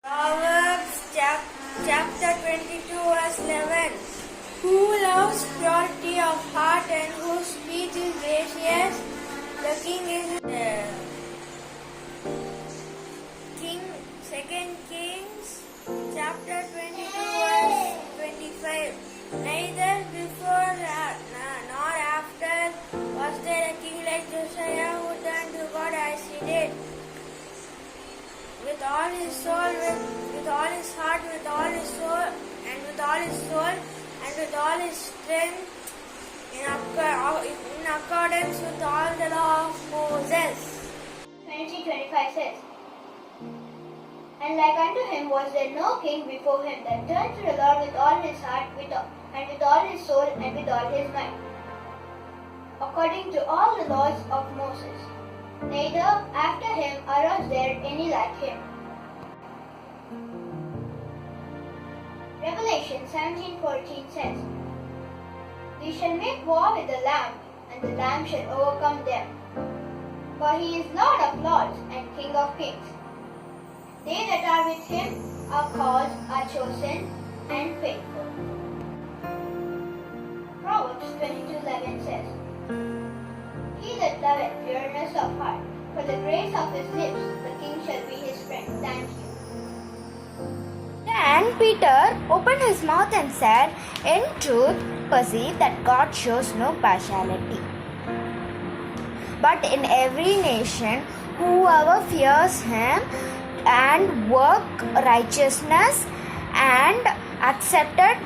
Proverbs chapter 22 verse 11. Who loves purity of heart and whose speech is gracious? The king is King. 2 Kings chapter 22 verse 25. Neither before nor after was there a king like Josiah who turned to God as he did. With all his soul, with all his heart, with all his soul, and with all his soul, and with all his strength, in accordance with all the law of Moses. 23:25 says, And like unto him was there no king before him that turned to the Lord with all his heart, and with all his soul, and with all his might, according to all the laws of Moses. Neither after him arose there any like him. Revelation 17:14 says, We shall make war with the Lamb, and the Lamb shall overcome them. For he is Lord of lords and King of kings. They that are with him are called, are chosen, and faithful. Proverbs 22:11 says, He that loveth pureness of heart, for the grace of his lips, the king shall be his friend. Thank you. Then Peter opened his mouth and said, In truth, perceive that God shows no partiality. But in every nation, whoever fears him and work righteousness and accepted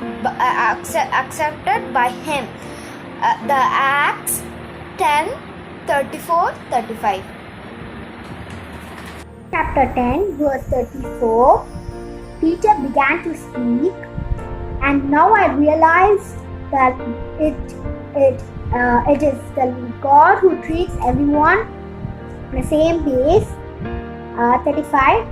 by him. The Acts 10:34-35. Chapter 10, verse 34. Peter began to speak, and now I realize that it is the God who treats everyone on the same base. 35.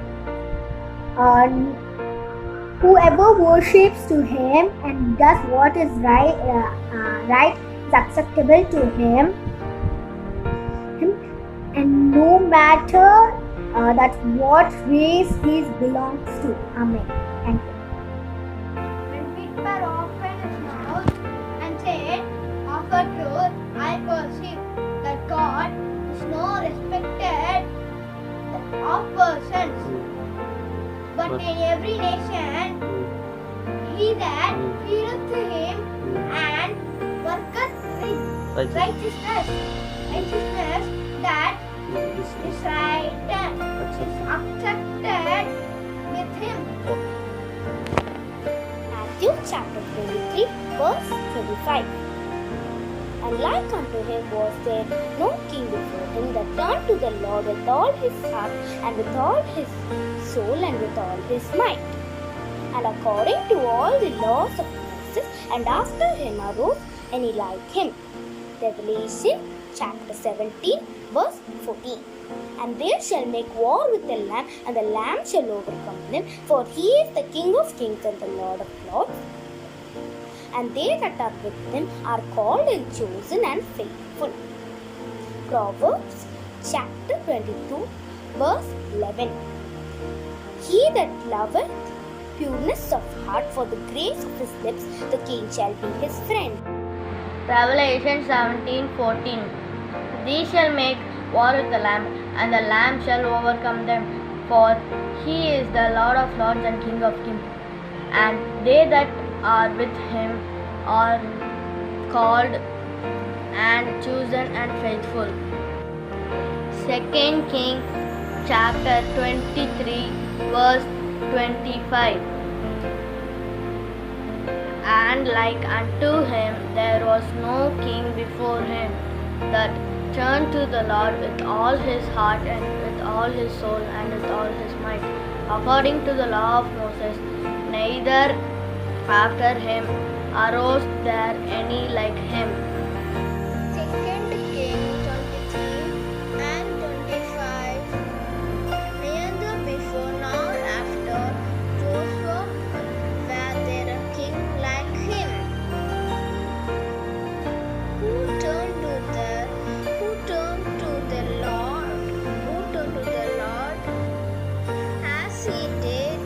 Whoever worships to him and does what is right is acceptable to him, and no matter that what race he belongs to. Amen. Thank you. When Peter opened his mouth and said, Of a truth I perceive that God is no respected of persons, but in every nation he that feareth him and worketh righteousness that is right and is accepted with him. Matthew chapter 23, verse 35. And like unto him was there no king before him that turned to the Lord with all his heart, and with all his soul, and with all his might. And according to all the laws of Moses, and after him arose any like him. Revelation chapter 17, verse 14. And they shall make war with the Lamb, and the Lamb shall overcome them, for he is the King of kings and the Lord of lords. And they that are with him are called and chosen and faithful. Proverbs chapter 22, verse 11. He that loveth pureness of heart, for the grace of his lips, the king shall be his friend. Revelation 17:14. These shall make war with the Lamb, and the Lamb shall overcome them, for he is the Lord of lords and King of kings. And they that are with him are called and chosen and faithful. 2 Kings chapter 23, verse 25. And like unto him there was no king before him that turned to the Lord with all his heart, and with all his soul, and with all his might, according to the law of Moses. Neither after him arose there any like him. 2 Kings 23 and 25. Neither before nor after Joshua were there a king like him, who turned to the Lord as he did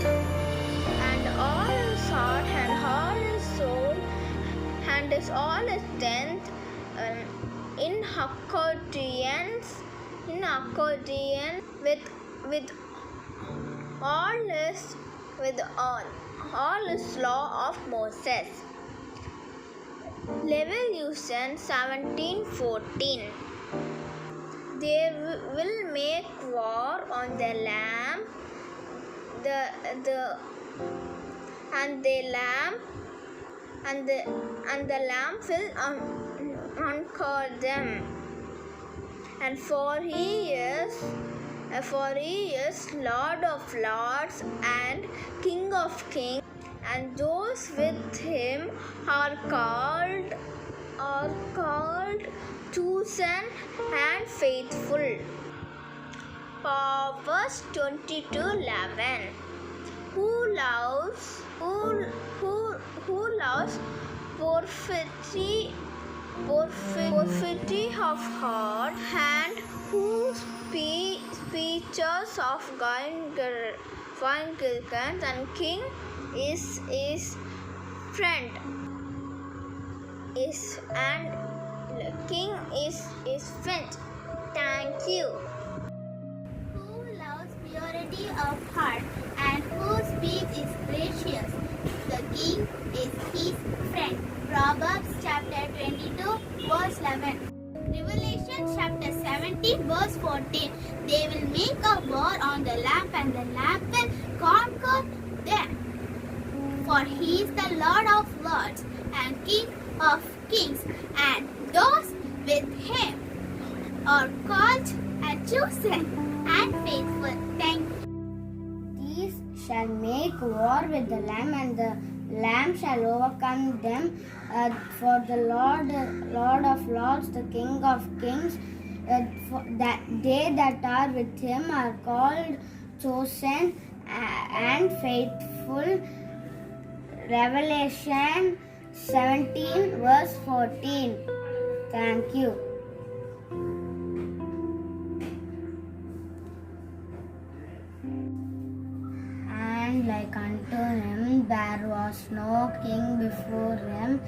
with all his law of Moses. Revolution 1714. They will make war on the lamb, and the lamb will conquer them. And for he is Lord of Lords and King of Kings, and those with him are called chosen and faithful. Proverbs 22:11. Who loves porphyry of heart, and who speeches of wine-gilkins, and king is friend and king is friend. Thank you. Who loves purity of heart, and whose speech is gracious? The king is his friend. Proverbs chapter 22, verse 11. Revelation chapter 17, verse 14. They will make a war on the lamb, and the lamb will conquer them. For he is the Lord of lords and King of kings, and those with him are called and chosen and faithful. Thank you. These shall make war with the lamb, and the lamb shall overcome them. For the Lord of lords, the King of kings, that they that are with him are called, chosen, and faithful. Revelation 17, verse 14. Thank you. And like unto him there was no king before him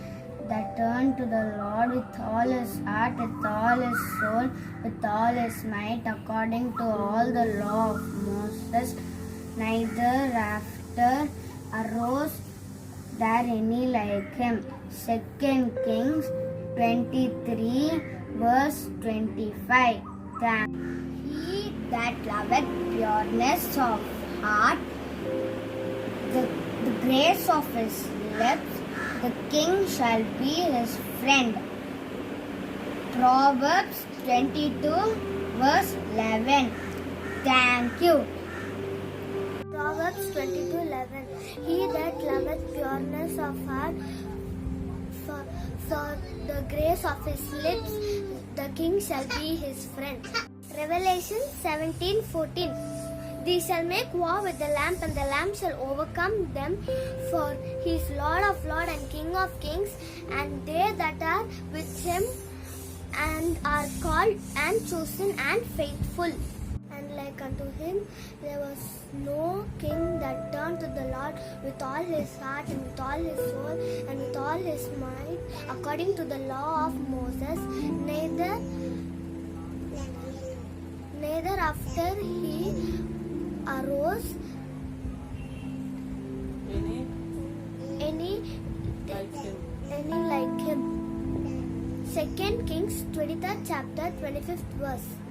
that turned to the Lord with all his heart, with all his soul, with all his might, according to all the law of Moses. Neither after arose there any like him. 2 Kings 23, verse 25. He that loveth pureness of heart, the grace of his lips, the king shall be his friend. Proverbs 22, verse 11. Thank you. Proverbs 22:11. He that loveth pureness of heart, for the grace of his lips, the king shall be his friend. Revelation 17:14. They shall make war with the lamb, and the lamb shall overcome them. For he is Lord of lords and King of kings, and they that are with him and are called and chosen and faithful. And like unto him there was no king that turned to the Lord with all his heart and with all his soul and with all his might, according to the law of Moses. Neither after he arose any like him. 2 Kings 23rd chapter 25th verse.